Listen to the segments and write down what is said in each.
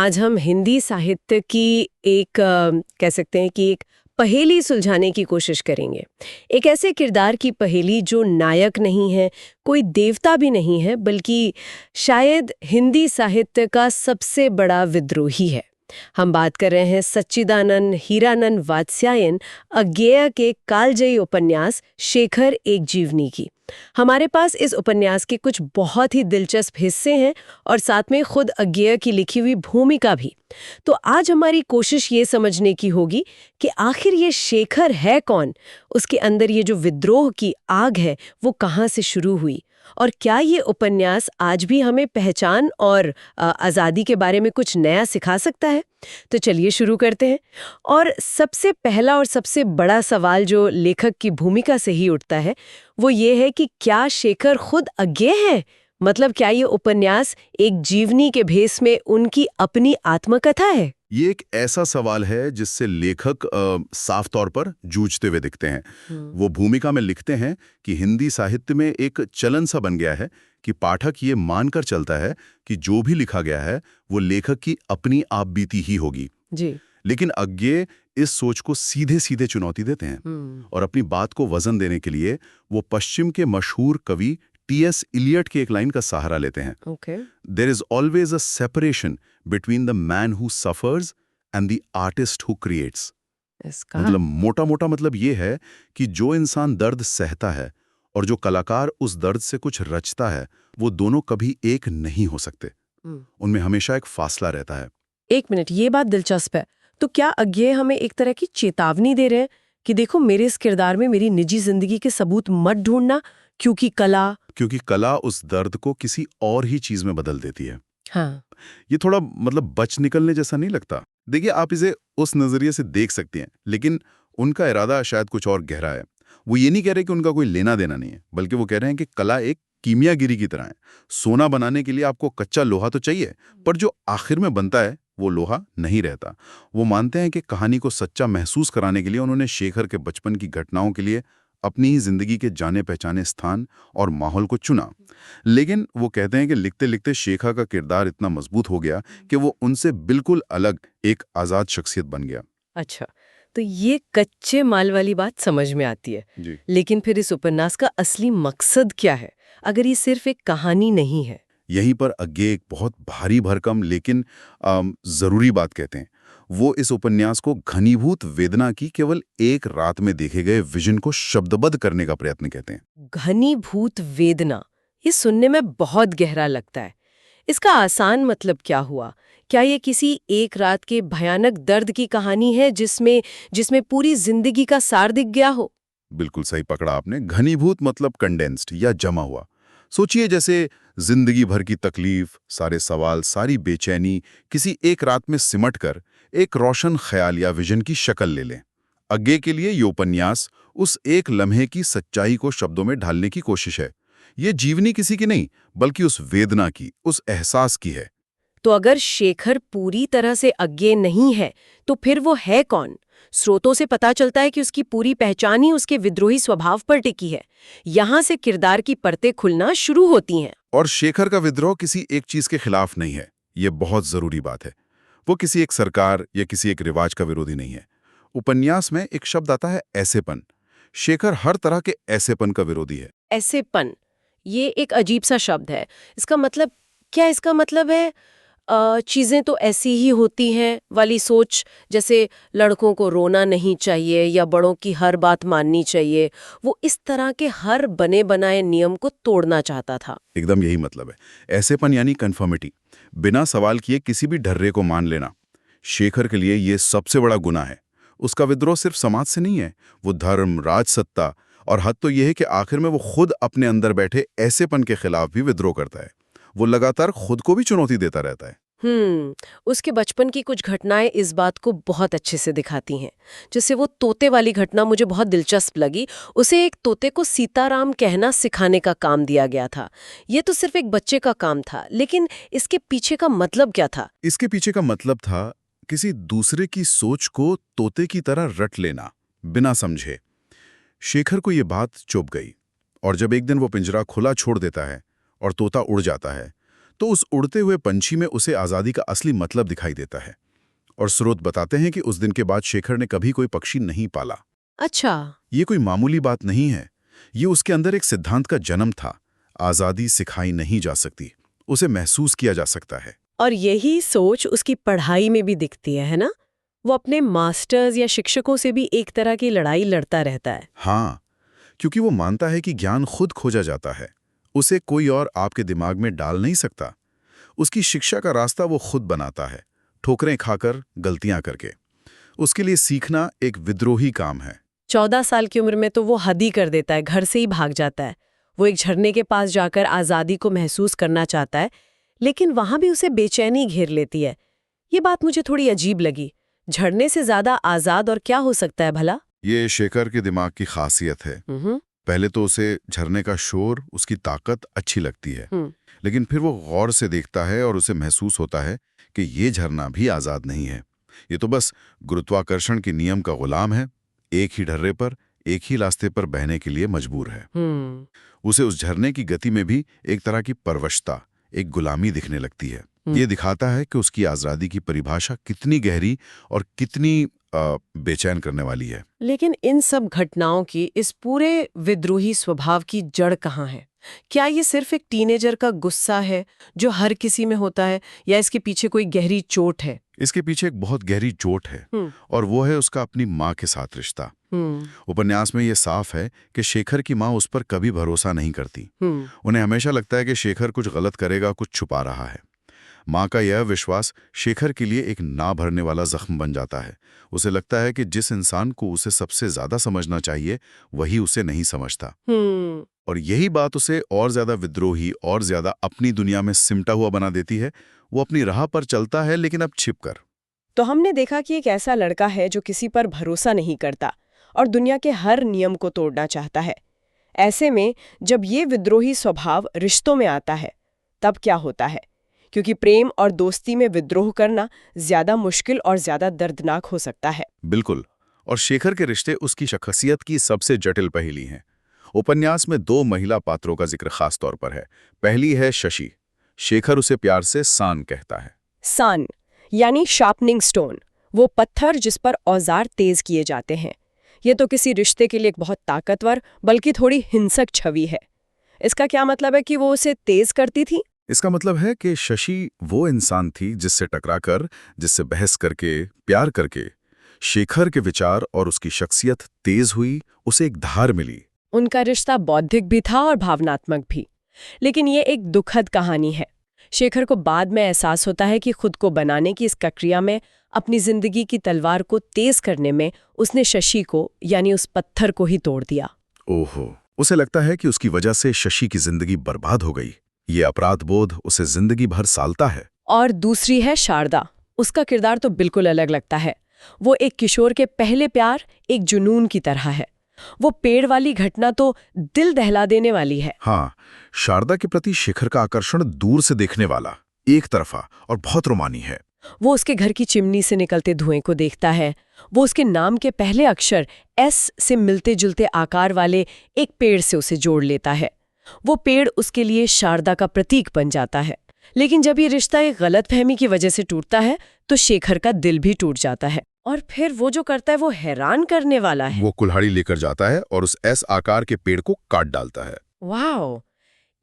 आज हम हिंदी साहित्य की एक कह सकते हैं कि एक पहेली सुलझाने की कोशिश करेंगे। एक ऐसे किरदार की पहेली जो नायक नहीं है, कोई देवता भी नहीं है, बल्कि शायद हिंदी साहित्य का सबसे बड़ा विद्रोही है। हम बात कर रहे हैं सच्चिदानंद हीरानंद वात्स्यायन अज्ञेय के कालजयी उपन्यास शेखर एक जीवनी की। हमारे पास इस उपन्यास के कुछ बहुत ही दिलचस्प हिस्से हैं और साथ में खुद अज्ञेय की लिखी हुई भूमिका भी। तो आज हमारी कोशिश ये समझने की होगी कि आखिर ये शेखर है कौन, उसके अंदर ये जो विद्रोह की आग है वो कहाँ से शुरू हुई, और क्या ये उपन्यास आज भी हमें पहचान और आज़ादी के बारे में कुछ नया सिखा सकता है। तो चलिए शुरू करते हैं। और सबसे पहला और सबसे बड़ा सवाल जो लेखक की भूमिका से ही उठता है वो ये है कि क्या शेखर खुद अज्ञेय है? मतलब क्या ये उपन्यास एक जीवनी के भेस में उनकी अपनी आत्मकथा है? ये एक ऐसा सवाल है जिससे लेखक साफ तौर पर जूझते हुए दिखते हैं। वो भूमिका में लिखते हैं कि हिंदी साहित्य में एक चलन सा बन गया है कि पाठक ये मानकर चलता है कि जो भी लिखा गया है वो लेखक की अपनी आपबीती ही होगी जी। लेकिन अज्ञेय इस सोच को सीधे सीधे चुनौती देते हैं और अपनी बात को वजन देने के लिए वो पश्चिम के मशहूर कवि टी.एस. इलियट की एक लाइन का सहारा लेते हैं। There is always a separation between the man who suffers and the artist who creates. मतलब मोटा मोटा मतलब ये है कि जो इंसान दर्द सहता है और जो कलाकार उस दर्द से कुछ रचता है वो दोनों कभी एक नहीं हो सकते। उनमें हमेशा एक फासला रहता है। एक मिनट, ये बात दिलचस्प है। तो क्या अज्ञेय हमें एक तरह की चेतावनी दे रहे हैं कि देखो मेरे इस किरदार में मेरी निजी जिंदगी के सबूत मत ढूंढना, क्योंकि कला उस दर्द को किसी और ही चीज में बदल देती है। हाँ। ये थोड़ा मतलब बच निकलने जैसा नहीं लगता? देखिए, आप इसे उस नजरिए से देख सकते हैं, लेकिन उनका इरादा शायद कुछ और गहरा है। वो ये नहीं कह रहे कि उनका कोई लेना देना नहीं है, बल्कि वो कह रहे हैं कि कला एक कीमियागिरी की तरह है। सोना बनाने के लिए आपको कच्चा लोहा तो चाहिए, पर जो आखिर में बनता है वो लोहा नहीं रहता। वो मानते हैं कि कहानी को सच्चा महसूस कराने के लिए उन्होंने शेखर के बचपन की घटनाओं के लिए अपनी ही जिंदगी के जाने पहचाने स्थान और माहौल को चुना। लेकिन वो कहते हैं कि लिखते लिखते शेखर का किरदार इतना मजबूत हो गया कि वो उनसे बिल्कुल अलग एक आजाद शख्सियत बन गया। अच्छा, तो ये कच्चे माल वाली बात समझ में आती है जी। लेकिन फिर इस उपन्यास का असली मकसद क्या है, अगर ये सिर्फ एक कहानी नहीं है? यहीं पर अज्ञेय एक बहुत भारी भरकम लेकिन जरूरी बात कहते हैं। वो इस उपन्यास को घनीभूत वेदना की केवल एक रात में देखे गए विजन को शब्दबद्ध करने का प्रयत्न कहते हैं। घनीभूत वेदना, ये सुनने में बहुत गहरा लगता है। इसका आसान मतलब क्या हुआ? क्या ये किसी एक रात के भयानक दर्द की कहानी है जिसमें जिसमें पूरी जिंदगी का सार दिख गया हो? बिल्कुल सही पकड़ा आपने। घनीभूत मतलब कंडेंस्ड या जमा हुआ। सोचिए जैसे जिंदगी भर की तकलीफ, सारे सवाल, सारी बेचैनी किसी एक रात में सिमटकर एक रोशन ख्याल या विजन की शक्ल ले लें। अज्ञेय के लिए ये उपन्यास उस एक लम्हे की सच्चाई को शब्दों में ढालने की कोशिश है। ये जीवनी किसी की नहीं, बल्कि उस वेदना की, उस एहसास की है। तो अगर शेखर पूरी तरह से अज्ञेय नहीं है तो फिर वो है कौन? स्रोतों से पता चलता है कि उसकी पूरी पहचान ही उसके विद्रोही स्वभाव पर टिकी है। यहाँ से किरदार की परतें खुलना शुरू होती हैं। और शेखर का विद्रोह किसी एक चीज के खिलाफ नहीं है, ये बहुत जरूरी बात है। वो किसी एक सरकार या किसी एक रिवाज का विरोधी नहीं है। उपन्यास में एक शब्द आता है ऐसेपन। शेखर हर तरह के ऐसेपन का विरोधी है। ऐसेपन, ये एक अजीब सा शब्द है। इसका मतलब क्या? इसका मतलब है चीज़ें तो ऐसी ही होती हैं वाली सोच, जैसे लड़कों को रोना नहीं चाहिए या बड़ों की हर बात माननी चाहिए। वो इस तरह के हर बने बनाए नियम को तोड़ना चाहता था। एकदम यही मतलब है। ऐसेपन यानी कन्फर्मिटी, बिना सवाल किए किसी भी ढर्रे को मान लेना। शेखर के लिए ये सबसे बड़ा गुनाह है। उसका विद्रोह सिर्फ समाज से नहीं है, वो धर्म, राजसत्ता और हद तो यह है कि आखिर में वो खुद अपने अंदर बैठे ऐसेपन के खिलाफ भी विद्रोह करता है। वो लगातार खुद को भी चुनौती देता रहता है। उसके बचपन की कुछ घटनाएं इस बात को बहुत अच्छे से दिखाती हैं। जैसे वो तोते वाली घटना मुझे बहुत दिलचस्प लगी। उसे एक तोते को सीताराम कहना सिखाने का काम दिया गया था। ये तो सिर्फ एक बच्चे का काम था, लेकिन इसके पीछे का मतलब क्या था? इसके पीछे का मतलब था किसी दूसरे की सोच को तोते की तरह रट लेना, बिना समझे। शेखर को ये बात चुभ गई और जब एक दिन वो पिंजरा खुला छोड़ देता है और तोता उड़ जाता है, तो उस उड़ते हुए पंछी में उसे आज़ादी का असली मतलब दिखाई देता है। और स्रोत बताते हैं कि उस दिन के बाद शेखर ने कभी कोई पक्षी नहीं पाला। अच्छा। ये कोई मामूली बात नहीं है, ये उसके अंदर एक सिद्धांत का जन्म था। आज़ादी सिखाई नहीं जा सकती, उसे महसूस किया जा सकता है। और यही सोच उसकी पढ़ाई में भी दिखती है ना? वो अपने मास्टर्स या शिक्षकों से भी एक तरह की लड़ाई लड़ता रहता है। हाँ, क्योंकि वो मानता है कि ज्ञान खुद खोजा जाता है, उसे कोई और आपके दिमाग में डाल नहीं सकता। उसकी शिक्षा का रास्ता वो खुद बनाता है, ठोकरें खाकर, गलतियां करके। उसके लिए सीखना एक विद्रोही काम है। 14 साल की उम्र में तो वो हद ही कर देता है, घर से ही भाग जाता है। वो एक झरने के पास जाकर आज़ादी को महसूस करना चाहता है, लेकिन वहां भी उसे बेचैनी घेर लेती है। ये बात मुझे थोड़ी अजीब लगी। झरने से ज्यादा आज़ाद और क्या हो सकता है भला? ये शेखर के दिमाग की खासियत है। पहले तो उसे झरने का शोर, उसकी ताकत अच्छी लगती है, लेकिन फिर वो गौर से देखता है और उसे महसूस होता है कि ये झरना भी आज़ाद नहीं है। ये तो बस गुरुत्वाकर्षण के नियम का गुलाम है, एक ही ढर्रे पर, एक ही रास्ते पर बहने के लिए मजबूर है। उसे उस झरने की गति में भी एक तरह की परवशता, एक गुलामी दिखने लगती है। ये दिखाता है कि उसकी आज़ादी की परिभाषा कितनी गहरी और कितनी बेचैन करने वाली है। लेकिन इन सब घटनाओं की, इस पूरे विद्रोही स्वभाव की जड़ कहाँ है? क्या ये सिर्फ एक टीनेजर का गुस्सा है जो हर किसी में होता है, या इसके पीछे कोई गहरी चोट है? इसके पीछे एक बहुत गहरी चोट है, और वो है उसका अपनी माँ के साथ रिश्ता। उपन्यास में ये साफ है कि शेखर की माँ उस पर कभी भरोसा नहीं करती। उन्हें हमेशा लगता है कि शेखर कुछ गलत करेगा, कुछ छुपा रहा है। माँ का यह विश्वास शेखर के लिए एक ना भरने वाला जख्म बन जाता है। उसे लगता है कि जिस इंसान को उसे सबसे ज्यादा समझना चाहिए, वही उसे नहीं समझता। और यही बात उसे और ज्यादा विद्रोही, और ज्यादा अपनी दुनिया में सिमटा हुआ बना देती है। वो अपनी राह पर चलता है, लेकिन अब छिपकर। तो हमने देखा कि एक ऐसा लड़का है जो किसी पर भरोसा नहीं करता और दुनिया के हर नियम को तोड़ना चाहता है। ऐसे में जब ये विद्रोही स्वभाव रिश्तों में आता है, तब क्या होता है? क्योंकि प्रेम और दोस्ती में विद्रोह करना ज्यादा मुश्किल और ज्यादा दर्दनाक हो सकता है। बिल्कुल। और शेखर के रिश्ते उसकी शख्सियत की सबसे जटिल पहेली हैं। उपन्यास में 2 महिला पात्रों का जिक्र खास तौर पर है। पहली है शशि। शेखर उसे प्यार से सान कहता है। सान यानी शार्पनिंग स्टोन, वो पत्थर जिस पर औजार तेज किए जाते हैं। ये तो किसी रिश्ते के लिए एक बहुत ताकतवर, बल्कि थोड़ी हिंसक छवि है। इसका क्या मतलब है कि वो उसे तेज करती थी? इसका मतलब है कि शशि वो इंसान थी जिससे टकराकर, जिससे बहस करके, प्यार करके शेखर के विचार और उसकी शख्सियत तेज हुई, उसे एक धार मिली। उनका रिश्ता बौद्धिक भी था और भावनात्मक भी। लेकिन ये एक दुखद कहानी है। शेखर को बाद में एहसास होता है कि खुद को बनाने की इस प्रक्रिया में, अपनी जिंदगी की तलवार को तेज करने में, उसने शशि को, यानी उस पत्थर को ही तोड़ दिया। ओहो। उसे लगता है कि उसकी वजह से शशि की जिंदगी बर्बाद हो गई। ये अपराध बोध उसे जिंदगी भर सालता है। और दूसरी है शारदा। उसका किरदार तो बिल्कुल अलग लगता है। वो एक किशोर के पहले प्यार, एक जुनून की तरह है। वो पेड़ वाली घटना तो दिल दहला देने वाली है। हाँ, शारदा के प्रति शेखर का आकर्षण दूर से देखने वाला, एक तरफा और बहुत रोमानी है। वो उसके घर की चिमनी से निकलते धुएं को देखता है। वो उसके नाम के पहले अक्षर एस से मिलते जुलते आकार वाले एक पेड़ से उसे जोड़ लेता है। वो पेड़ उसके लिए शारदा का प्रतीक बन जाता है। लेकिन जब ये रिश्ता एक गलतफहमी की वजह से टूटता है, तो शेखर का दिल भी टूट जाता है। और फिर वो जो करता है वो हैरान करने वाला है। वो कुल्हाड़ी लेकर जाता है और उस एस आकार के पेड़ को काट डालता है। वाह!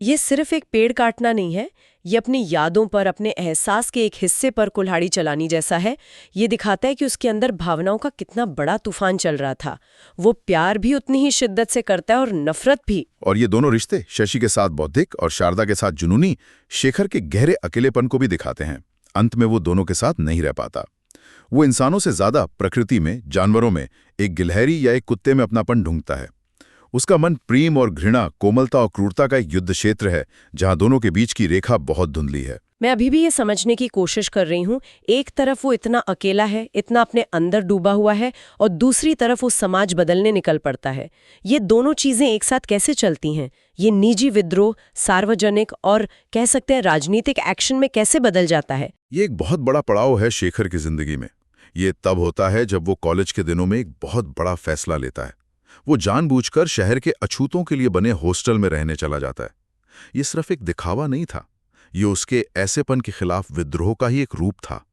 ये सिर्फ एक पेड़ काटना नहीं है, ये अपनी यादों पर, अपने एहसास के एक हिस्से पर कुल्हाड़ी चलानी जैसा है। ये दिखाता है कि उसके अंदर भावनाओं का कितना बड़ा तूफान चल रहा था। वो प्यार भी उतनी ही शिद्दत से करता है और नफरत भी। और ये दोनों रिश्ते, शशि के साथ बौद्धिक और शारदा के साथ जुनूनी, शेखर के गहरे अकेलेपन को भी दिखाते हैं। अंत में वो दोनों के साथ नहीं रह पाता। वो इंसानों से ज्यादा प्रकृति में, जानवरों में, एक गिलहरी या एक कुत्ते में अपनापन ढूंढता है। उसका मन प्रेम और घृणा, कोमलता और क्रूरता का एक युद्ध क्षेत्र है, जहां दोनों के बीच की रेखा बहुत धुंधली है। मैं अभी भी ये समझने की कोशिश कर रही हूँ, एक तरफ वो इतना अकेला है, इतना अपने अंदर डूबा हुआ है, और दूसरी तरफ वो समाज बदलने निकल पड़ता है। ये दोनों चीजें एक साथ कैसे चलती हैं? ये निजी विद्रोह सार्वजनिक और कह सकते हैं राजनीतिक एक्शन में कैसे बदल जाता है? ये एक बहुत बड़ा पड़ाव है शेखर की जिंदगी में। ये तब होता है जब वो कॉलेज के दिनों में एक बहुत बड़ा फैसला लेता है। वो जानबूझकर शहर के अछूतों के लिए बने हॉस्टल में रहने चला जाता है। ये सिर्फ एक दिखावा नहीं था, ये उसके ऐसेपन के खिलाफ विद्रोह का ही एक रूप था।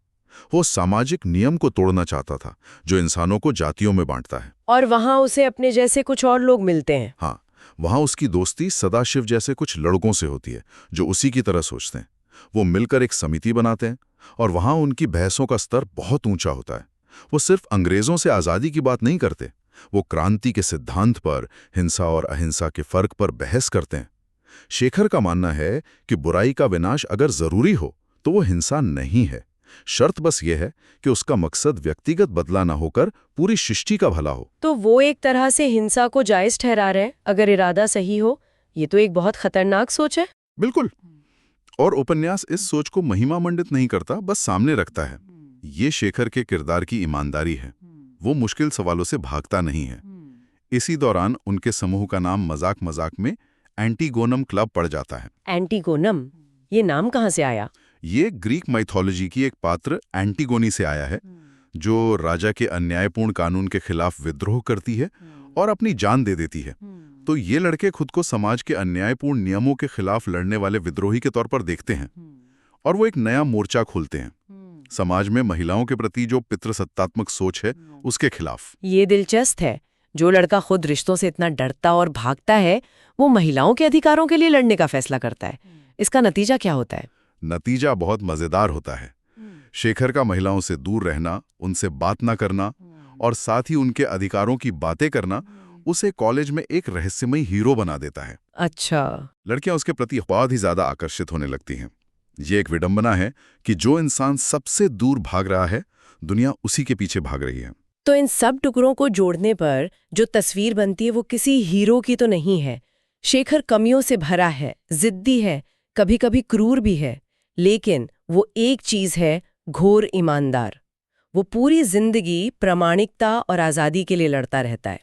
वो सामाजिक नियम को तोड़ना चाहता था जो इंसानों को जातियों में बांटता है। और वहां उसे अपने जैसे कुछ और लोग मिलते हैं। हाँ, वहां उसकी दोस्ती सदाशिव जैसे कुछ लड़कों से होती है जो उसी की तरह सोचते हैं। वो मिलकर एक समिति बनाते हैं और वहां उनकी बहसों का स्तर बहुत ऊंचा होता है। वो सिर्फ अंग्रेजों से आज़ादी की बात नहीं करते, वो क्रांति के सिद्धांत पर, हिंसा और अहिंसा के फर्क पर बहस करते हैं। शेखर का मानना है कि बुराई का विनाश अगर जरूरी हो तो वो हिंसा नहीं है। शर्त बस ये है कि उसका मकसद व्यक्तिगत बदला ना होकर पूरी सृष्टि का भला हो। तो वो एक तरह से हिंसा को जायज ठहरा रहे हैं अगर इरादा सही हो। ये तो एक बहुत खतरनाक सोच है। बिल्कुल। और उपन्यास इस सोच को महिमा मंडित नहीं करता, बस सामने रखता है। ये शेखर के किरदार की ईमानदारी है। वो मुश्किल सवालों से भागता नहीं है। इसी दौरान उनके समूह का नाम मजाक मजाक में एंटीगोनम क्लब पड़ जाता है। एंटीगोनम, ये नाम कहाँ से आया? ये ग्रीक माइथोलॉजी की एक पात्र एंटीगोनी से आया है, जो राजा के अन्यायपूर्ण कानून के खिलाफ विद्रोह करती है और अपनी जान दे देती है। तो ये लड़के खुद को समाज के अन्यायपूर्ण नियमों के खिलाफ लड़ने वाले विद्रोही के तौर पर देखते हैं और वो एक नया मोर्चा खोलते हैं, समाज में महिलाओं के प्रति जो पितृसत्तात्मक सोच है उसके खिलाफ। ये दिलचस्प है। जो लड़का खुद रिश्तों से इतना डरता और भागता है, वो महिलाओं के अधिकारों के लिए लड़ने का फैसला करता है। इसका नतीजा क्या होता है? नतीजा बहुत मजेदार होता है। शेखर का महिलाओं से दूर रहना, उनसे बात ना करना और साथ ही उनके अधिकारों की बातें करना उसे कॉलेज में एक रहस्यमयी हीरो बना देता है। अच्छा। लड़कियां उसके प्रति बहुत ही ज्यादा आकर्षित होने लगती हैं। ये एक विडंबना है कि जो इंसान सबसे दूर भाग रहा है, दुनिया उसी के पीछे भाग रही है। तो इन सब टुकड़ों को जोड़ने पर जो तस्वीर बनती है वो किसी हीरो की तो नहीं है। शेखर कमियों से भरा है, जिद्दी है, कभी कभी क्रूर भी है, लेकिन वो एक चीज है, घोर ईमानदार। वो पूरी जिंदगी प्रामाणिकता और आजादी के लिए लड़ता रहता है।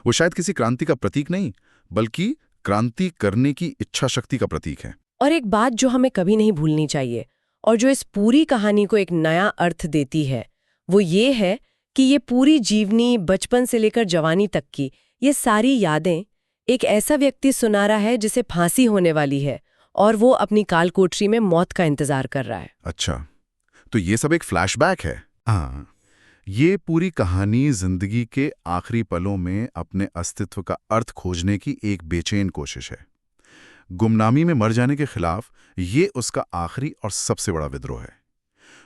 वो शायद किसी क्रांति का प्रतीक नहीं, बल्कि क्रांति करने की इच्छा शक्ति का प्रतीक है। और एक बात जो हमें कभी नहीं भूलनी चाहिए और जो इस पूरी कहानी को एक नया अर्थ देती है, वो ये है कि ये पूरी जीवनी, बचपन से लेकर जवानी तक की ये सारी यादें एक ऐसा व्यक्ति सुना रहा है जिसे फांसी होने वाली है और वो अपनी कालकोठरी में मौत का इंतजार कर रहा है। अच्छा, तो ये सब एक फ्लैशबैक है। हाँ, ये पूरी कहानी जिंदगी के आखिरी पलों में अपने अस्तित्व का अर्थ खोजने की एक बेचैन कोशिश है। गुमनामी में मर जाने के खिलाफ ये उसका आखिरी और सबसे बड़ा विद्रोह है।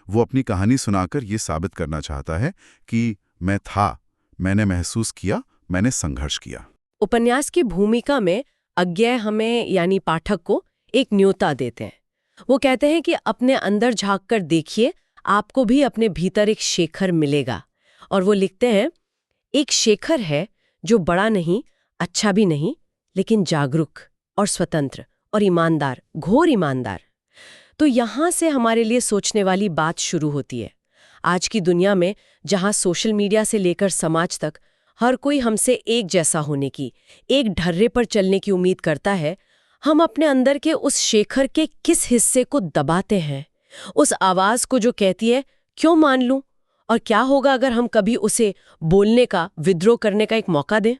वो अपनी कहानी सुनाकर ये साबित करना चाहता है कि मैं था, मैंने महसूस किया, मैंने संघर्ष किया। उपन्यास की भूमिका में अज्ञेय हमें यानी पाठक को एक न्योता देते हैं। वो कहते हैं कि अपने अंदर झांक कर देखिए, आपको भी अपने भीतर एक शेखर मिलेगा। और वो लिखते हैं, एक शेखर है जो बड़ा नहीं, अच्छा भी नहीं, लेकिन जागरूक और स्वतंत्र और ईमानदार, घोर ईमानदार। तो यहाँ से हमारे लिए सोचने वाली बात शुरू होती है। आज की दुनिया में जहाँ सोशल मीडिया से लेकर समाज तक हर कोई हमसे एक जैसा होने की, एक ढर्रे पर चलने की उम्मीद करता है, हम अपने अंदर के उस शेखर के किस हिस्से को दबाते हैं? उस आवाज को जो कहती है क्यों मान लूं? और क्या होगा अगर हम कभी उसे बोलने का, विद्रोह करने का एक मौका दें?